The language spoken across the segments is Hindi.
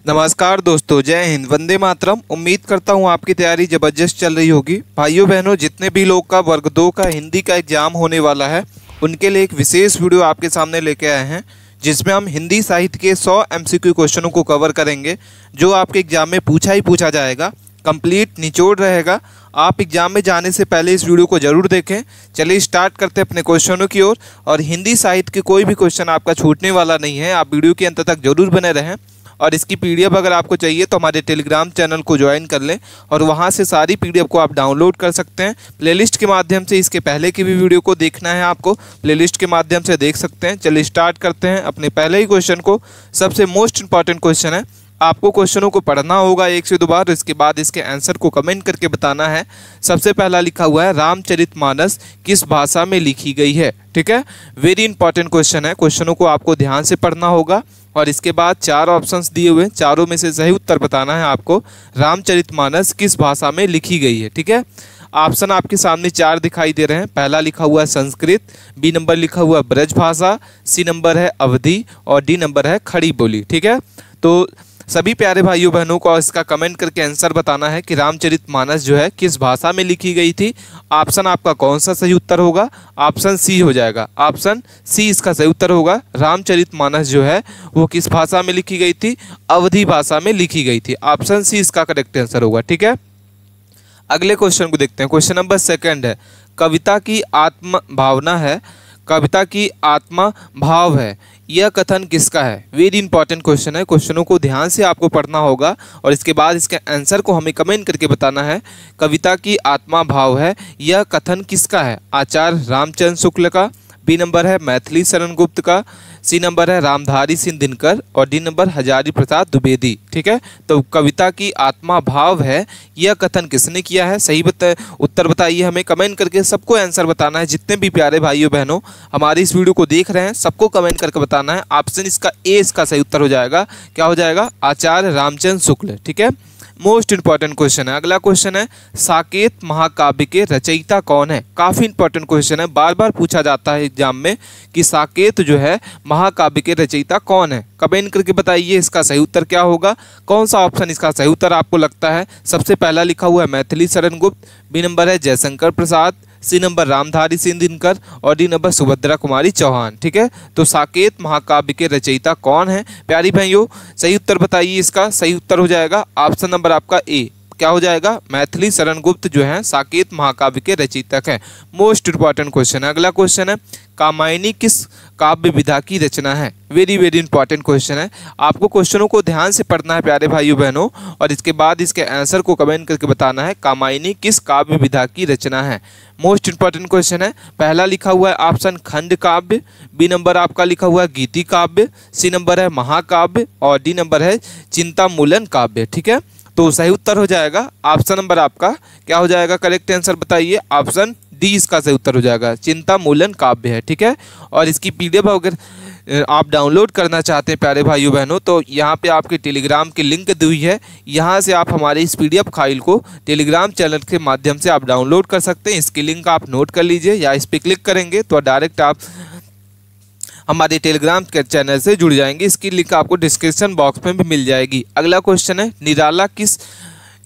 नमस्कार दोस्तों, जय हिंद, वंदे मातरम। उम्मीद करता हूँ आपकी तैयारी ज़बरदस्त चल रही होगी। भाइयों बहनों, जितने भी लोग का वर्ग 2 का हिंदी का एग्ज़ाम होने वाला है उनके लिए एक विशेष वीडियो आपके सामने लेके आए हैं, जिसमें हम हिंदी साहित्य के 100 MCQ क्वेश्चनों को कवर करेंगे, जो आपके एग्ज़ाम में पूछा ही पूछा जाएगा। कंप्लीट निचोड़ रहेगा। आप एग्जाम में जाने से पहले इस वीडियो को जरूर देखें। चलिए स्टार्ट करते हैं अपने क्वेश्चनों की ओर। और हिंदी साहित्य के कोई भी क्वेश्चन आपका छूटने वाला नहीं है, आप वीडियो के अंत तक जरूर बने रहें। और इसकी PDF अगर आपको चाहिए तो हमारे टेलीग्राम चैनल को ज्वाइन कर लें और वहां से सारी PDF को आप डाउनलोड कर सकते हैं। प्लेलिस्ट के माध्यम से इसके पहले की भी वीडियो को देखना है आपको, प्लेलिस्ट के माध्यम से देख सकते हैं। चलिए स्टार्ट करते हैं अपने पहले ही क्वेश्चन को। सबसे मोस्ट इंपॉर्टेंट क्वेश्चन है, आपको क्वेश्चनों को पढ़ना होगा 1 से 2 बार, इसके बाद इसके आंसर को कमेंट करके बताना है। सबसे पहला लिखा हुआ है, रामचरितमानस किस भाषा में लिखी गई है। ठीक है, वेरी इंपॉर्टेंट क्वेश्चन है। क्वेश्चनों को आपको ध्यान से पढ़ना होगा और इसके बाद 4 ऑप्शंस दिए हुए हैं, चारों में से सही उत्तर बताना है आपको। रामचरितमानस किस भाषा में लिखी गई है। ठीक है, ऑप्शन आपके सामने 4 दिखाई दे रहे हैं। पहला लिखा हुआ है संस्कृत, बी नंबर लिखा हुआ है ब्रज भाषा, सी नंबर है अवधी और डी नंबर है खड़ी बोली। ठीक है, तो सभी प्यारे भाइयों बहनों को इसका कमेंट करके आंसर बताना है कि रामचरितमानस जो है किस भाषा में लिखी गई थी। ऑप्शन आपका कौन सा सही उत्तर होगा? ऑप्शन सी हो जाएगा। ऑप्शन सी इसका सही उत्तर होगा। रामचरितमानस जो है वो किस भाषा में लिखी गई थी? अवधी भाषा में लिखी गई थी। ऑप्शन सी इसका करेक्ट आंसर होगा। ठीक है, अगले क्वेश्चन को देखते हैं। क्वेश्चन नंबर 2 है, कविता की आत्म भावना है, कविता की आत्मा भाव है, यह कथन किसका है? वेरी इंपॉर्टेंट क्वेश्चन है। क्वेश्चनों को ध्यान से आपको पढ़ना होगा और इसके बाद इसके आंसर को हमें कमेंट करके बताना है। कविता की आत्मा भाव है, यह कथन किसका है? आचार्य रामचंद्र शुक्ल का, बी नंबर है मैथिली शरण गुप्त का, सी नंबर है रामधारी सिंह दिनकर और डी नंबर हजारी प्रसाद द्विवेदी। ठीक है, तो कविता की आत्मा भाव है, यह कथन किसने किया है? सही उत्तर बताइए, हमें कमेंट करके सबको आंसर बताना है। जितने भी प्यारे भाइयों बहनों हमारी इस वीडियो को देख रहे हैं सबको कमेंट करके बताना है। ऑप्शन इसका ए इसका सही उत्तर हो जाएगा। क्या हो जाएगा? आचार्य रामचंद्र शुक्ल। ठीक है, मोस्ट इंपॉर्टेंट क्वेश्चन है। अगला क्वेश्चन है, साकेत महाकाव्य के रचयिता कौन है? काफी इंपॉर्टेंट क्वेश्चन है, बार बार पूछा जाता है एग्जाम में कि साकेत जो है महाकाव्य के रचयिता कौन है। कमेंट करके बताइए इसका सही उत्तर क्या होगा। कौन सा ऑप्शन इसका सही उत्तर आपको लगता है? सबसे पहला लिखा हुआ है मैथिली शरण गुप्त, बी नंबर है जयशंकर प्रसाद, सी नंबर रामधारी सिंह दिनकर और डी नंबर सुभद्रा कुमारी चौहान। ठीक है, तो साकेत महाकाव्य के रचयिता कौन है? प्यारी भाइयों सही उत्तर बताइए। इसका सही उत्तर हो जाएगा ऑप्शन नंबर आपका ए। क्या हो जाएगा? मैथिली शरण गुप्त जो है साकेत महाकाव्य के रचयिता है। मोस्ट इंपॉर्टेंट क्वेश्चन है। अगला क्वेश्चन है, कामायनी किस काव्य विधा की रचना है? वेरी वेरी इंपॉर्टेंट क्वेश्चन है। आपको क्वेश्चनों को ध्यान से पढ़ना है प्यारे भाइयों बहनों और इसके बाद इसके आंसर को कमेंट करके बताना है कामायनी किस काव्य विधा की रचना है। मोस्ट इंपॉर्टेंट क्वेश्चन है। पहला लिखा हुआ है ऑप्शन खंड काव्य, बी नंबर आपका लिखा हुआ है गीति काव्य, सी नंबर है महाकाव्य और डी नंबर है चिंतामूलन काव्य। ठीक है, तो सही उत्तर हो जाएगा ऑप्शन नंबर आपका क्या हो जाएगा? करेक्ट आंसर बताइए। ऑप्शन डी इसका सही उत्तर हो जाएगा, चिंतामूलन काव्य है। ठीक है, और इसकी PDF अगर आप डाउनलोड करना चाहते हैं प्यारे भाइयों बहनों तो यहाँ पे आपके टेलीग्राम की लिंक दी हुई है, यहाँ से आप हमारे इस PDF फाइल को टेलीग्राम चैनल के माध्यम से आप डाउनलोड कर सकते हैं। इसकी लिंक आप नोट कर लीजिए या इस पर क्लिक करेंगे तो डायरेक्ट आप हमारे टेलीग्राम के चैनल से जुड़ जाएंगे। इसकी लिंक आपको डिस्क्रिप्शन बॉक्स में भी मिल जाएगी। अगला क्वेश्चन है, निराला किस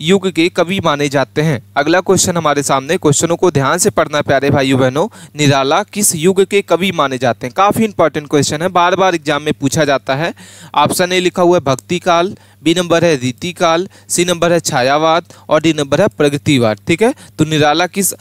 युग के कवि माने जाते हैं? अगला क्वेश्चन हमारे सामने। क्वेश्चनों को ध्यान से पढ़ना प्यारे भाइयों बहनों। निराला किस युग के कवि माने जाते हैं? काफी इंपॉर्टेंट क्वेश्चन है, बार बार एग्जाम में पूछा जाता है। ऑप्शन ए लिखा हुआ है भक्ति काल, बी नंबर है रीति काल, सी नंबर है छायावाद और डी नंबर है प्रगतिवाद। ठीक है, तो निराला किस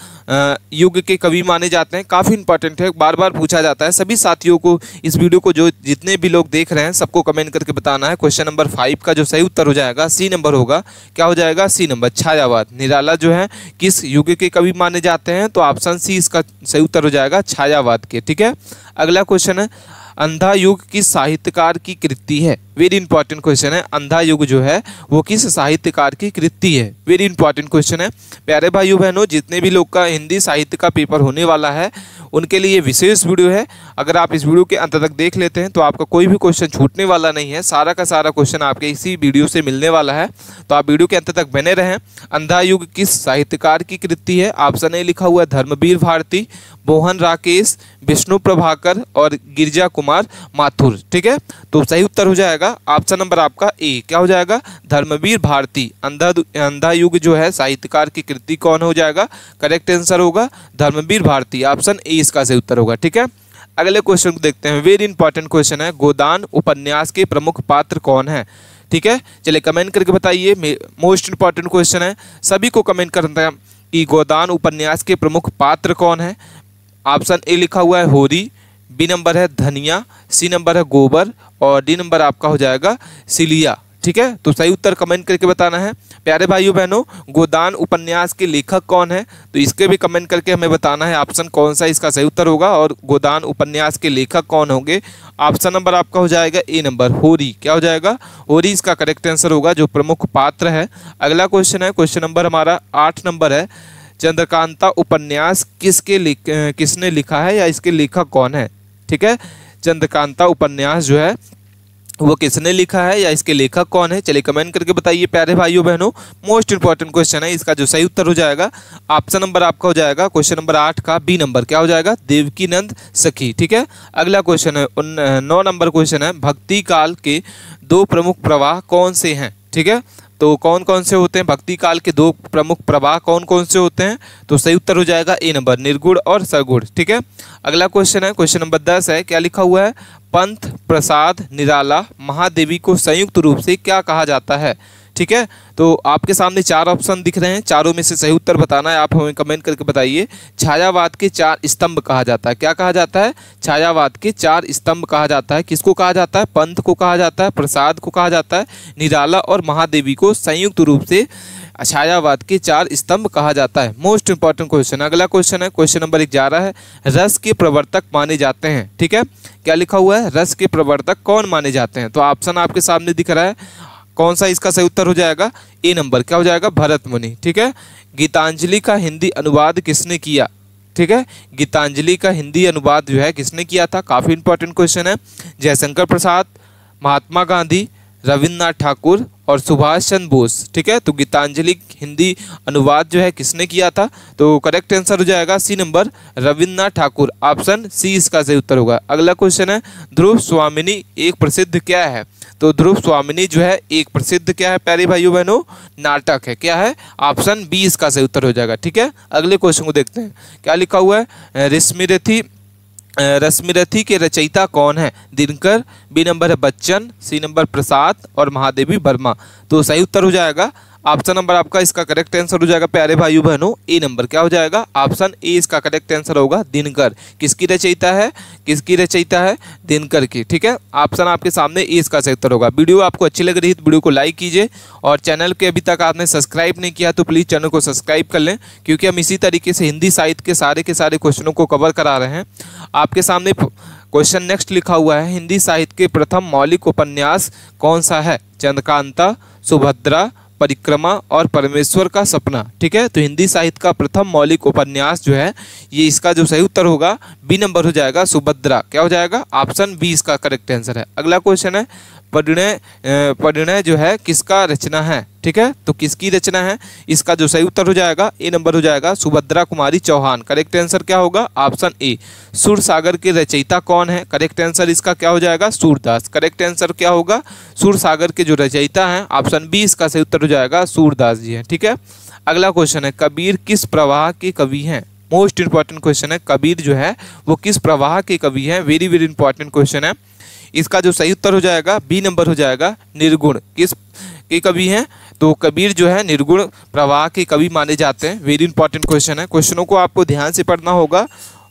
युग के कवि माने जाते हैं? काफ़ी इंपॉर्टेंट है, बार बार पूछा जाता है। सभी साथियों को इस वीडियो को जो जितने भी लोग देख रहे हैं सबको कमेंट करके बताना है। क्वेश्चन नंबर 5 का जो सही उत्तर हो जाएगा सी नंबर होगा। क्या हो जाएगा? सी नंबर छायावाद। निराला जो है किस युग के कवि माने जाते हैं? तो ऑप्शन सी इसका सही उत्तर हो जाएगा, छायावाद के। ठीक है, अगला क्वेश्चन है, अंधा युग किस साहित्यकार की कृति है? वेरी इंपॉर्टेंट क्वेश्चन है। अंधा युग जो है वो किस साहित्यकार की कृति है? वेरी इंपॉर्टेंट क्वेश्चन है। प्यारे भाइयों बहनों जितने भी लोग का हिंदी साहित्य का पेपर होने वाला है उनके लिए विशेष वीडियो है। अगर आप इस वीडियो के अंत तक देख लेते हैं तो आपका कोई भी क्वेश्चन छूटने वाला नहीं है। सारा का सारा क्वेश्चन आपके इसी वीडियो से मिलने वाला है, तो आप वीडियो के अंत तक बने रहें। अंधा युग किस साहित्यकार की कृति है? ऑप्शन ए लिखा हुआ है धर्मवीर भारती, मोहन राकेश, विष्णु प्रभाकर और गिरिजा कुमार माथुर। ठीक है, तो सही उत्तर हो जाएगा जाएगा ऑप्शन नंबर आपका ए, क्या हो जाएगा धर्मवीर भारती। अंधा युग जो है साहित्यकार की कृति कौन हो जाएगा, करेक्ट आंसर होगा धर्मवीर भारती, ऑप्शन ए इसका सही उत्तर होगा। ठीक है, अगले क्वेश्चन को देखते हैं, वेरी इंपॉर्टेंट क्वेश्चन है, गोदान उपन्यास के प्रमुख पात्र कौन है। ठीक है, चलिए कमेंट करके बताइए, मोस्ट इंपॉर्टेंट क्वेश्चन है, सभी को कमेंट करना है कि गोदान उपन्यास के प्रमुख पात्र कौन है। ऑप्शन ए लिखा हुआ है होरी, बी नंबर है धनिया, सी नंबर है गोबर और डी नंबर आपका हो जाएगा सिलिया। ठीक है, तो सही उत्तर कमेंट करके बताना है। प्यारे भाइयों बहनों, गोदान उपन्यास के लेखक कौन है, तो इसके भी कमेंट करके हमें बताना है ऑप्शन कौन सा इसका सही उत्तर होगा और गोदान उपन्यास के लेखक कौन होंगे। ऑप्शन नंबर आपका हो जाएगा ए नंबर होरी, क्या हो जाएगा होरी इसका करेक्ट आंसर होगा जो प्रमुख पात्र है। अगला क्वेश्चन है, क्वेश्चन नंबर हमारा 8 नंबर है, चंद्रकांता उपन्यास किसने लिखा है या इसके लेखक कौन है। ठीक है, चंद्रकांता उपन्यास जो है वो किसने लिखा है या इसके लेखक कौन है, चलिए कमेंट करके बताइए प्यारे भाइयों बहनों। मोस्ट इंपॉर्टेंट क्वेश्चन है, इसका जो सही उत्तर हो जाएगा ऑप्शन नंबर आपका हो जाएगा क्वेश्चन नंबर 8 का बी नंबर, क्या हो जाएगा देवकीनंद सखी। ठीक है, अगला क्वेश्चन है 9 नंबर क्वेश्चन है, भक्ति काल के 2 प्रमुख प्रवाह कौन से हैं। ठीक है, तो कौन कौन से होते हैं भक्ति काल के 2 प्रमुख प्रवाह कौन कौन से होते हैं, तो सही उत्तर हो जाएगा ए नंबर निर्गुण और सगुण। ठीक है, अगला क्वेश्चन है, क्वेश्चन नंबर 10 है, क्या लिखा हुआ है, पंथ प्रसाद निराला महादेवी को संयुक्त रूप से क्या कहा जाता है। ठीक है, तो आपके सामने 4 ऑप्शन दिख रहे हैं, चारों में से सही उत्तर बताना है, आप हमें कमेंट करके बताइए। छायावाद के 4 स्तंभ कहा जाता है, क्या कहा जाता है, छायावाद के 4 स्तंभ कहा जाता है। किसको कहा जाता है, पंथ को कहा जाता है, प्रसाद को कहा जाता है, निराला और महादेवी को संयुक्त रूप से छायावाद के 4 स्तंभ कहा जाता है। Most important question. अगला क्वेश्चन है, क्वेश्चन नंबर 11 है, रस के प्रवर्तक माने जाते हैं। ठीक है, क्या लिखा हुआ है, रस के प्रवर्तक कौन माने जाते हैं, तो ऑप्शन आपके सामने दिख रहा है, कौन सा इसका सही उत्तर हो जाएगा ए नंबर, क्या हो जाएगा भरत मुनि। ठीक है, गीतांजलि का हिंदी अनुवाद किसने किया। ठीक है, गीतांजलि का हिंदी अनुवाद जो है किसने किया था, काफ़ी इंपॉर्टेंट क्वेश्चन है, जयशंकर प्रसाद, महात्मा गांधी, रविन्द्रनाथ ठाकुर और सुभाष चंद्र बोस। ठीक है, तो गीतांजलि हिंदी अनुवाद जो है किसने किया था, तो करेक्ट आंसर हो जाएगा C number Rabindranath Thakur, option C इसका सही उत्तर होगा। अगला क्वेश्चन है, ध्रुव स्वामिनी एक प्रसिद्ध क्या है, तो ध्रुव स्वामिनी जो है एक प्रसिद्ध क्या है प्यारे भाइयों बहनों, नाटक है, क्या है ऑप्शन बी इसका सही उत्तर हो जाएगा। ठीक है, अगले क्वेश्चन को देखते हैं, क्या लिखा हुआ है, रश्मिरथी के रचयिता कौन है, दिनकर, बी नंबर है बच्चन, सी नंबर प्रसाद और महादेवी वर्मा, तो सही उत्तर हो जाएगा ऑप्शन नंबर आपका इसका करेक्ट आंसर हो जाएगा प्यारे भाइयों बहनों ए नंबर, क्या हो जाएगा ऑप्शन ए इसका करेक्ट आंसर होगा दिनकर। किसकी रचयिता है, किसकी रचयिता है, दिनकर की। ठीक है, ऑप्शन आपके सामने ए इसका सही उत्तर होगा। वीडियो आपको अच्छी लग रही है तो वीडियो को लाइक कीजिए और चैनल के अभी तक आपने सब्सक्राइब नहीं किया तो प्लीज़ चैनल को सब्सक्राइब कर लें, क्योंकि हम इसी तरीके से हिंदी साहित्य के सारे क्वेश्चनों को कवर करा रहे हैं। आपके सामने क्वेश्चन नेक्स्ट लिखा हुआ है, हिंदी साहित्य के प्रथम मौलिक उपन्यास कौन सा है, चंद्रकांता, सुभद्रा, परिक्रमा और परमेश्वर का सपना। ठीक है, तो हिंदी साहित्य का प्रथम मौलिक उपन्यास जो है ये इसका जो सही उत्तर होगा बी नंबर हो जाएगा सुभद्रा, क्या हो जाएगा ऑप्शन बी इसका करेक्ट आंसर है। अगला क्वेश्चन है, परिणय जो है किसका रचना है। ठीक है, तो किसकी रचना है, इसका जो सही उत्तर हो जाएगा ए नंबर हो जाएगा सुभद्रा कुमारी चौहान। करेक्ट आंसर क्या होगा ऑप्शन ए। सूरसागर के रचयिता कौन है, करेक्ट आंसर इसका क्या हो जाएगा सूरदास। करेक्ट आंसर क्या होगा, सूरसागर के जो रचयिता हैं ऑप्शन बी इसका सही उत्तर हो जाएगा सूरदास जी हैं। ठीक है, अगला क्वेश्चन है, कबीर किस प्रवाह के कवि हैं। मोस्ट इंपॉर्टेंट क्वेश्चन है, कबीर जो है वो किस प्रवाह के कवि हैं, वेरी वेरी इंपॉर्टेंट क्वेश्चन है। इसका जो सही उत्तर हो जाएगा बी नंबर हो जाएगा निर्गुण। किस के कवि हैं, तो कबीर जो है निर्गुण प्रवाह के कवि माने जाते हैं। वेरी इंपॉर्टेंट क्वेश्चन है, क्वेश्चनों को आपको ध्यान से पढ़ना होगा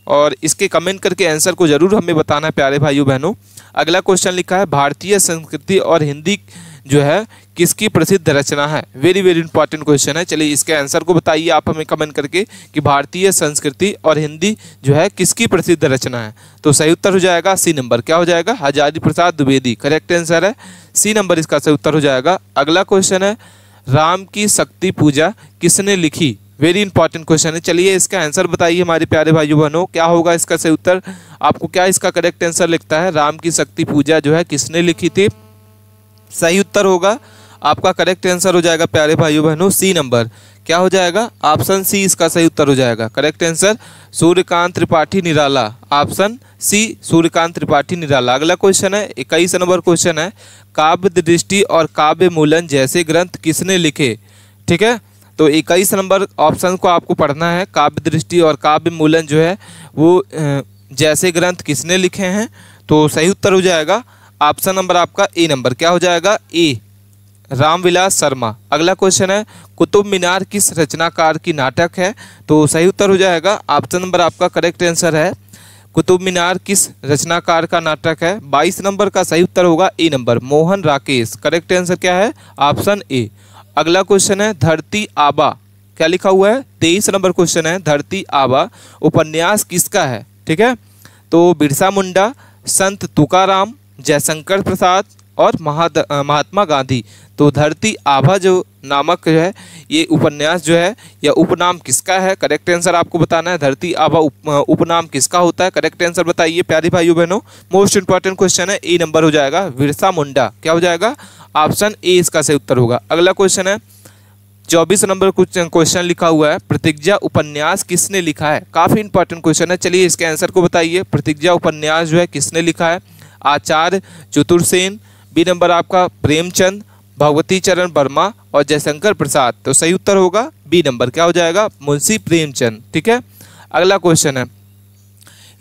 और इसके कमेंट करके आंसर को जरूर हमें बताना है प्यारे भाइयों बहनों। अगला क्वेश्चन लिखा है, भारतीय संस्कृति और हिंदी जो है किसकी प्रसिद्ध रचना है। वेरी वेरी इंपॉर्टेंट क्वेश्चन है, चलिए इसके आंसर को बताइए आप हमें कमेंट करके कि भारतीय संस्कृति और हिंदी जो है किसकी प्रसिद्ध रचना है। तो सही उत्तर हो जाएगा सी नंबर, क्या हो जाएगा हजारी प्रसाद द्विवेदी। करेक्ट आंसर है सी नंबर इसका सही उत्तर हो जाएगा। अगला क्वेश्चन है, राम की शक्ति पूजा किसने लिखी। वेरी इंपॉर्टेंट क्वेश्चन है, चलिए इसका आंसर बताइए हमारे प्यारे भाइयों बहनों, क्या होगा इसका सही उत्तर। आपको क्या इसका करेक्ट आंसर लिखता है, राम की शक्ति पूजा जो है किसने लिखी थी। सही उत्तर होगा आपका करेक्ट आंसर हो जाएगा प्यारे भाइयों बहनों सी नंबर। क्या हो जाएगा? ऑप्शन सी इसका सही उत्तर हो जाएगा। Correct answer Suryakant Tripathi Nirala, option C Suryakant Tripathi Nirala. अगला क्वेश्चन है 21 नंबर क्वेश्चन है, काव्य दृष्टि और काव्य मूलन जैसे ग्रंथ किसने लिखे? ठीक है, तो 21 नंबर ऑप्शन को आपको पढ़ना है। काव्य दृष्टि और काव्य मूलन जो है वो जैसे ग्रंथ किसने लिखे हैं? तो सही उत्तर हो जाएगा ऑप्शन नंबर आपका ए नंबर। क्या हो जाएगा? ए, रामविलास शर्मा। अगला क्वेश्चन है, कुतुब मीनार किस रचनाकार की नाटक है? तो सही उत्तर हो जाएगा ऑप्शन नंबर आपका करेक्ट आंसर है कुतुब मीनार किस रचनाकार का नाटक है। 22 नंबर का सही उत्तर होगा A number, Mohan Rakesh. Correct answer क्या है? Option A. अगला क्वेश्चन है, धरती आबा, क्या लिखा हुआ है? 23 नंबर क्वेश्चन है, धरती आबा उपन्यास किसका है? ठीक है, तो बिरसा मुंडा, संत तुकाराम, जयशंकर प्रसाद और महात्मा गांधी। तो धरती आबा जो नामक जो है ये उपन्यास जो है या उपनाम किसका है? करेक्ट आंसर आपको बताना है। धरती आबा उपनाम किसका होता है? करेक्ट आंसर बताइए प्यारे भाइयों बहनों। मोस्ट इंपॉर्टेंट क्वेश्चन है, ए नंबर हो जाएगा बिरसा मुंडा। क्या हो जाएगा? ऑप्शन ए इसका सही उत्तर होगा। अगला क्वेश्चन है 24 नंबर क्वेश्चन लिखा हुआ है, प्रतिज्ञा उपन्यास किसने लिखा है? काफी इंपॉर्टेंट क्वेश्चन है, चलिए इसके आंसर को बताइए। प्रतिज्ञा उपन्यास जो है किसने लिखा है? आचार्य चतुर्सेन, बी नंबर आपका प्रेमचंद, भगवती चरण वर्मा और जयशंकर प्रसाद। तो सही उत्तर होगा बी नंबर। क्या हो जाएगा? मुंशी प्रेमचंद। ठीक है, अगला क्वेश्चन है,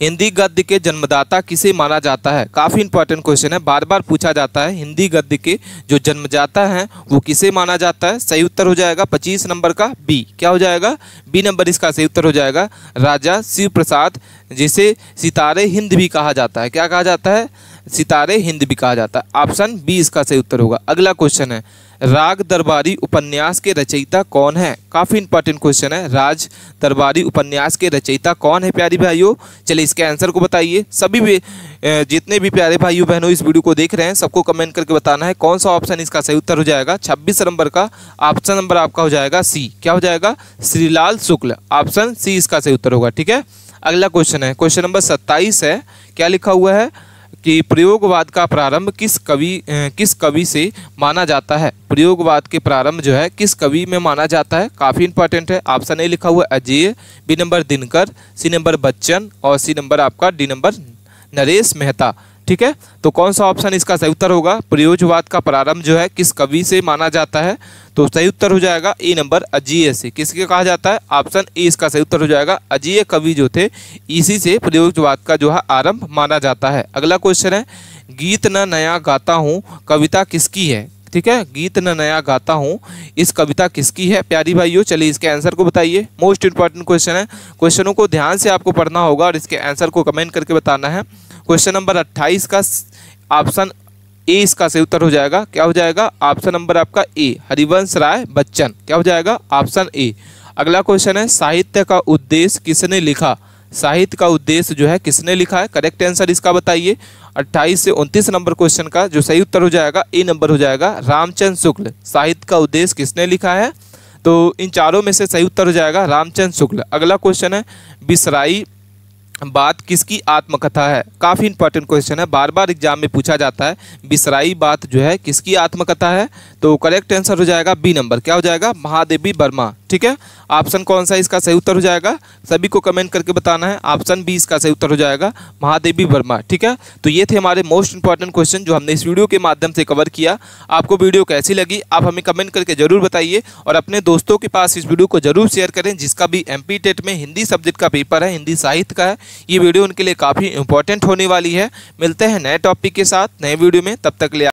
हिंदी गद्य के जन्मदाता किसे माना जाता है? काफ़ी इंपॉर्टेंट क्वेश्चन है, बार बार पूछा जाता है। हिंदी गद्य के जो जन्मदाता हैं वो किसे माना जाता है? सही उत्तर हो जाएगा 25 नंबर का बी। क्या हो जाएगा? बी नंबर इसका सही उत्तर हो जाएगा राजा शिव प्रसाद, जिसे सितारे हिंद भी कहा जाता है। क्या कहा जाता है? सितारे हिंद भी कहा जाता है। ऑप्शन बी इसका सही उत्तर होगा। अगला क्वेश्चन है, राग दरबारी उपन्यास के रचयिता कौन है? काफ़ी इंपॉर्टेंट क्वेश्चन है, राज दरबारी उपन्यास के रचयिता कौन है प्यारी भाइयों? चलिए इसके आंसर को बताइए। सभी भी जितने भी प्यारे भाइयों बहनों इस वीडियो को देख रहे हैं सबको कमेंट करके बताना है कौन सा ऑप्शन इसका सही उत्तर हो जाएगा। 26 नंबर का ऑप्शन नंबर आपका हो जाएगा सी। क्या हो जाएगा? श्रीलाल शुक्ल, ऑप्शन सी इसका सही उत्तर होगा। ठीक है, अगला क्वेश्चन है, क्वेश्चन नंबर 27 है। क्या लिखा हुआ है कि प्रयोगवाद का प्रारंभ किस कवि से माना जाता है? प्रयोगवाद के प्रारंभ जो है किस कवि में माना जाता है? काफ़ी इंपॉर्टेंट है। ऑप्शन ए लिखा हुआ है Ajay, B number Dinkar, C number Bachchan और सी नंबर आपका डी नंबर नरेश मेहता। ठीक है, तो कौन सा ऑप्शन इसका सही उत्तर होगा? प्रयोगवाद का प्रारंभ जो है किस कवि से माना जाता है? तो सही उत्तर हो जाएगा ए नंबर अजय से। किसके कहा जाता है? ऑप्शन ए इसका सही उत्तर हो जाएगा। अजय कवि जो थे इसी से प्रयोगवाद का जो है आरंभ माना जाता है। अगला क्वेश्चन है, गीत न नया गाता हूँ कविता किसकी है? ठीक है, गीत न नया गाता हूँ इस कविता किसकी है प्यारी भाइयों? चलिए इसके आंसर को बताइए। मोस्ट इंपॉर्टेंट क्वेश्चन है, क्वेश्चनों को ध्यान से आपको पढ़ना होगा और इसके आंसर को कमेंट करके बताना है। क्वेश्चन नंबर 28 का ऑप्शन ए इसका सही उत्तर हो जाएगा। क्या हो जाएगा? ऑप्शन नंबर आपका ए, हरिवंश राय बच्चन। क्या हो जाएगा? Option A. अगला क्वेश्चन है, साहित्य का उद्देश्य किसने लिखा? साहित्य का उद्देश्य जो है किसने लिखा है? करेक्ट आंसर इसका बताइए। 28 से 29 नंबर क्वेश्चन का जो सही उत्तर हो जाएगा ए नंबर हो जाएगा, रामचंद्र शुक्ल। साहित्य का उद्देश्य किसने लिखा है? तो इन चारों में से सही उत्तर हो जाएगा रामचंद्र शुक्ल। अगला क्वेश्चन है, बिसराई बात किसकी आत्मकथा है? काफ़ी इंपॉर्टेंट क्वेश्चन है, बार बार एग्जाम में पूछा जाता है। बिसराई बात जो है किसकी आत्मकथा है? तो करेक्ट आंसर हो जाएगा बी नंबर। क्या हो जाएगा? महादेवी वर्मा। ठीक है, ऑप्शन कौन सा इसका सही उत्तर हो जाएगा? सभी को कमेंट करके बताना है। ऑप्शन बी इसका सही उत्तर हो जाएगा, महादेवी वर्मा। ठीक है, तो ये थे हमारे मोस्ट इंपॉर्टेंट क्वेश्चन जो हमने इस वीडियो के माध्यम से कवर किया। आपको वीडियो कैसी लगी आप हमें कमेंट करके जरूर बताइए और अपने दोस्तों के पास इस वीडियो को जरूर शेयर करें जिसका भी MP टेट में हिंदी सब्जेक्ट का पेपर है, हिंदी साहित्य का है। ये वीडियो उनके लिए काफ़ी इंपॉर्टेंट होने वाली है। मिलते हैं नए टॉपिक के साथ नए वीडियो में, तब तक ले